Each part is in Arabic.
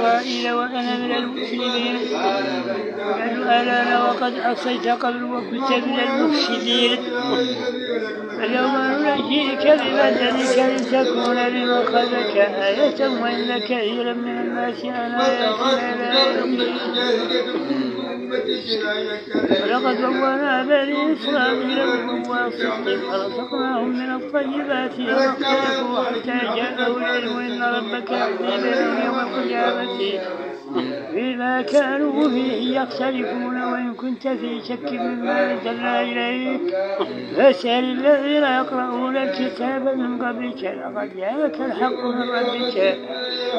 إسرائيل وأنا من المسلمين. قالوا ألانا وقد عصيت قبل وكنت من المفسدين. اليوم ننجيك ببدنك لتكون لمن خلفك آية وإن كثيرا من الناس عن آياتنا لا يؤمنون. ولقد بوأنا بني إسرائيل بالقوة والصدق فرزقناهم من الطيبات وما اختلفوا حتى جاءهم العلم إن ربك يقضي بينهم يوم القيامة فيما كانوا فيه يختلفون. وإن كنت في شك مما أنزلنا إليك فاسأل الذين يقرؤون الكتاب من قبلك لقد جاءك الحق من ربك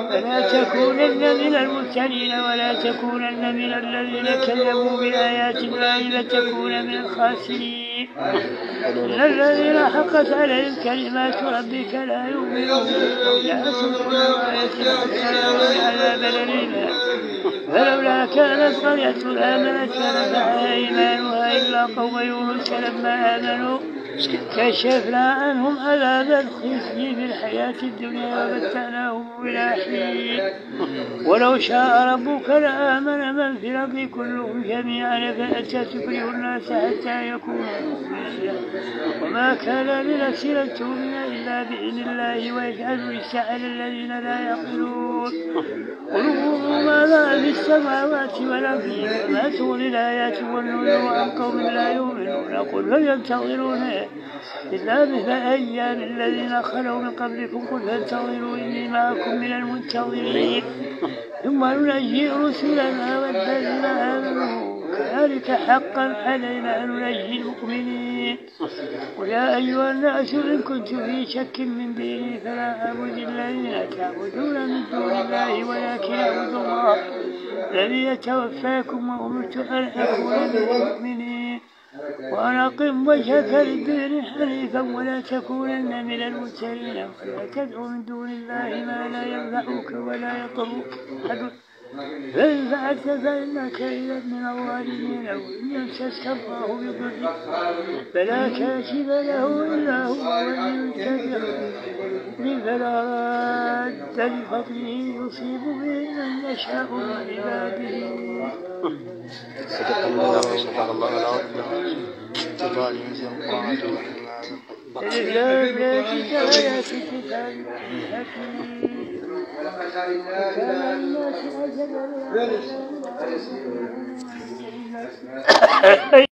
فلا تكونن من الممتنين ولا تكونن من الذين كذبوا بآيات الله فتكون من الخاسرين. إن الذين حقت عليهم كلمات ربك لا يؤمنون جاءتهم كل آية حتى يروا العذاب الأليم. فلولا كانت قرية آمنت فنفعها إيمانها إلا قوم يونس لما آمنوا كشفنا عنهم عذاب الخزي في الحياة الدنيا ومتعناهم إلى حين. ولو شاء ربك لآمن من في الأرض كلهم جميعا فأتتكره الناس حتى يكونوا مؤمنين وما كان لنفس أن تؤمن إلا بإذن الله ويجعل الرجس على الذين لا يعقلون. قلوبهم ماذا في السماوات والأرض وما تغني الآيات والنذر عن قوم لا يؤمنون. قل هل ينتظرون إلا مثل أيام الذين خلوا من قبلكم قل فانتظروا إني معكم من المنتظرين ثم ننجي رسلنا والذين آمنوا كذلك حقا علينا أن ننجي المؤمنين. قل يا أيها الناس إن كنتم في شك من ديني فلا أعبد الذين تعبدون من دون الله ولكن أعبد الله الذي يتوفاكم وأمرت أن أكون من المؤمنين وأن أقم وجهك للدين حنيفا ولا تكونن من الممترين ولا تدعو من دون الله ما لا ينفعك ولا يضرك فإن فعلت فإنك إذا من الظالمين. وإن يمسسك الله بضر فلا كاشف له إلا هو وإن يمسسك فلا راد لفضله يصيب به من يشاء من عباده. صدق الله وصدق الله العظيم. الله ينزل القرآن الكتاب